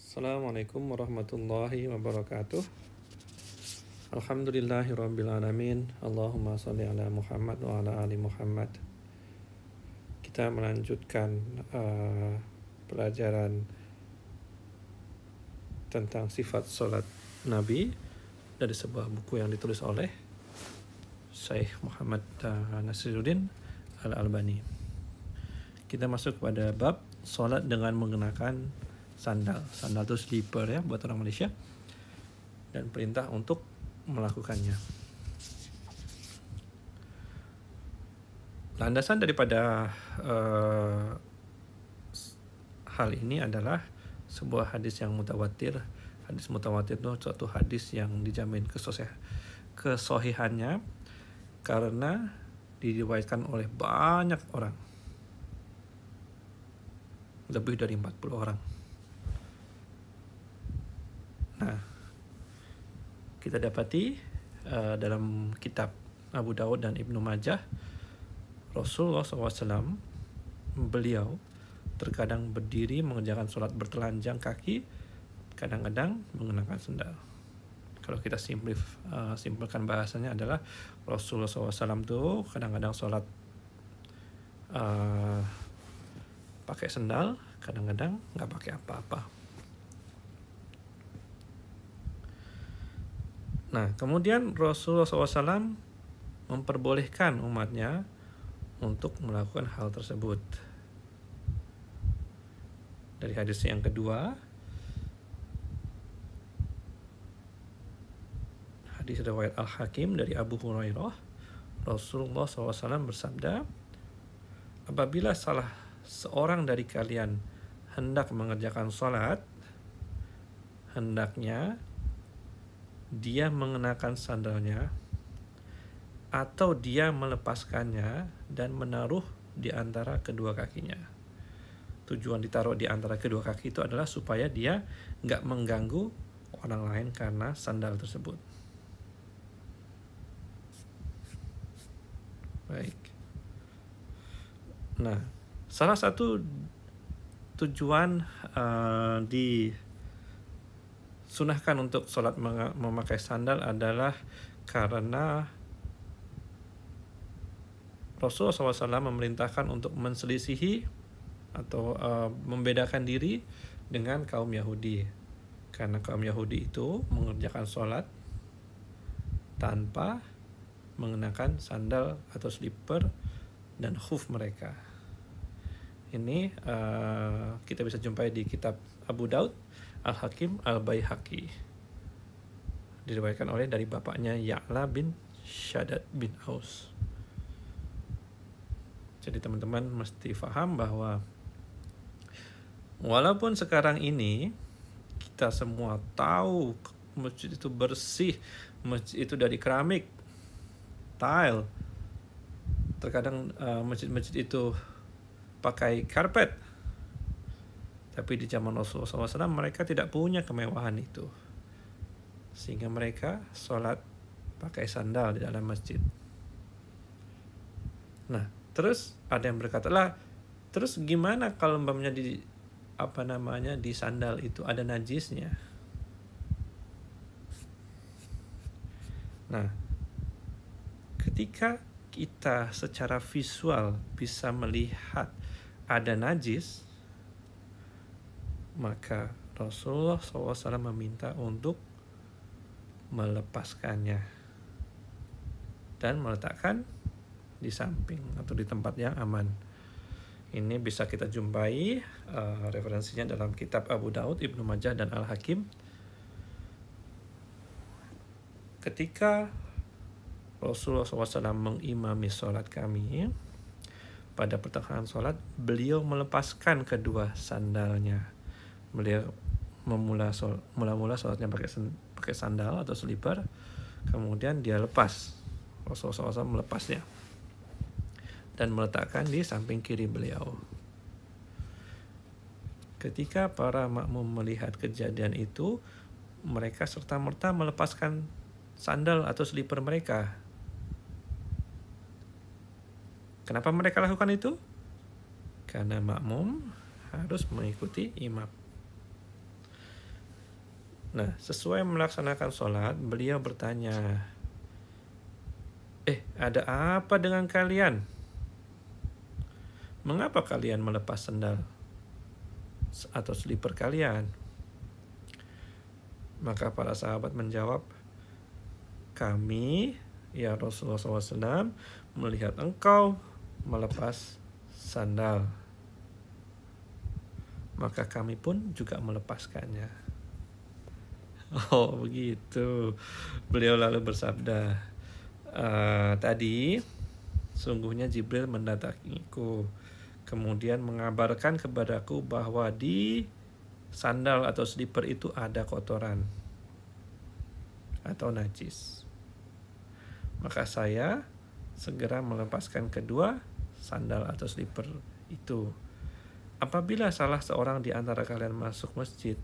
Assalamualaikum warahmatullahi wabarakatuh. Alhamdulillahirrabbilalamin. Allahumma sholli ala Muhammad wa ala ali Muhammad. Kita melanjutkan pelajaran tentang sifat sholat Nabi dari sebuah buku yang ditulis oleh Syekh Muhammad Nasiruddin Al-Albani. Kita masuk pada bab sholat dengan mengenakan sandal. Sandal itu slipper ya buat orang Malaysia. Dan perintah untuk melakukannya. Landasan daripada hal ini adalah sebuah hadis yang mutawatir. Hadis mutawatir itu suatu hadis yang dijamin kesohihannya karena diriwayatkan oleh banyak orang. Lebih dari 40 orang. Nah, kita dapati dalam kitab Abu Daud dan Ibnu Majah, Rasulullah SAW, beliau terkadang berdiri mengerjakan sholat bertelanjang kaki, kadang-kadang mengenakan sandal. Kalau kita simpulkan bahasanya adalah Rasulullah SAW tuh kadang-kadang sholat pakai sandal, kadang-kadang nggak pakai apa-apa. Nah, kemudian Rasulullah SAW memperbolehkan umatnya untuk melakukan hal tersebut. Dari hadis yang kedua, hadis riwayat Al-Hakim dari Abu Hurairah, Rasulullah SAW bersabda, apabila salah seorang dari kalian hendak mengerjakan sholat, hendaknya dia mengenakan sandalnya atau dia melepaskannya dan menaruh di antara kedua kakinya. Tujuan ditaruh di antara kedua kaki itu adalah supaya dia nggak mengganggu orang lain karena sandal tersebut. Baik. Nah, salah satu tujuan disunahkan untuk sholat memakai sandal adalah karena Rasulullah SAW memerintahkan untuk menselisihi atau membedakan diri dengan kaum Yahudi. Karena kaum Yahudi itu mengerjakan sholat tanpa mengenakan sandal atau slipper dan khuf mereka. Ini kita bisa jumpai di kitab Abu Daud, Al-Hakim, Al-Baihaqi. Diriwayatkan oleh dari bapaknya Ya'la bin Shaddad bin Aus. Jadi teman-teman mesti paham bahwa walaupun sekarang ini kita semua tahu masjid itu bersih, masjid itu dari keramik, tile, terkadang masjid-masjid itu pakai karpet, tapi di zaman Rasulullah SAW mereka tidak punya kemewahan itu, sehingga mereka sholat pakai sandal di dalam masjid. Nah, terus ada yang berkata lah, terus gimana kalau umpamanya di sandal itu ada najisnya? Nah, ketika kita secara visual bisa melihat ada najis, maka Rasulullah SAW meminta untuk melepaskannya dan meletakkan di samping atau di tempat yang aman. Ini bisa kita jumpai referensinya dalam kitab Abu Daud, Ibnu Majah, dan Al-Hakim. Ketika Rasulullah SAW mengimami sholat kami, pada pertengahan sholat beliau melepaskan kedua sandalnya. Beliau mula-mula sholatnya pakai sandal atau slipper, kemudian dia lepas. Rasulullah SAW melepasnya dan meletakkan di samping kiri beliau. Ketika para makmum melihat kejadian itu, mereka serta-merta melepaskan sandal atau slipper mereka. Kenapa mereka lakukan itu? Karena makmum harus mengikuti imam. Nah, sesuai melaksanakan sholat, beliau bertanya, ada apa dengan kalian? Mengapa kalian melepas sandal atau slipper kalian? Maka para sahabat menjawab, kami, ya Rasulullah SAW, melihat engkau melepas sandal. Maka kami pun juga melepaskannya. Oh begitu. Beliau lalu bersabda, tadi sungguhnya Jibril mendatangiku, kemudian mengabarkan kepadaku bahwa di sandal atau slipper itu ada kotoran atau najis. Maka saya segera melepaskan kedua sandal atau slipper itu. Apabila salah seorang di antara kalian masuk masjid,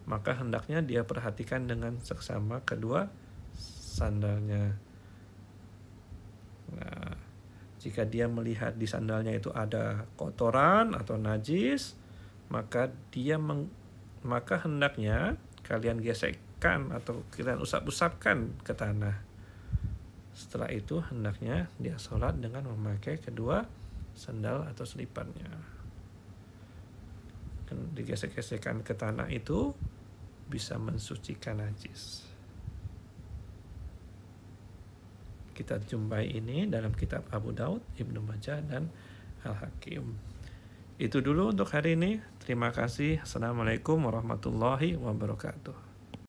maka hendaknya dia perhatikan dengan seksama kedua sandalnya. Nah, jika dia melihat di sandalnya itu ada kotoran atau najis, maka hendaknya kalian gesekkan atau kalian usap-usapkan ke tanah. Setelah itu hendaknya dia sholat dengan memakai kedua sandal atau slipernya. Dan digesek-gesekkan ke tanah itu bisa mensucikan najis. Kita jumpai ini dalam kitab Abu Daud, Ibnu Majah, dan Al-Hakim. Itu dulu untuk hari ini. Terima kasih. Assalamualaikum warahmatullahi wabarakatuh.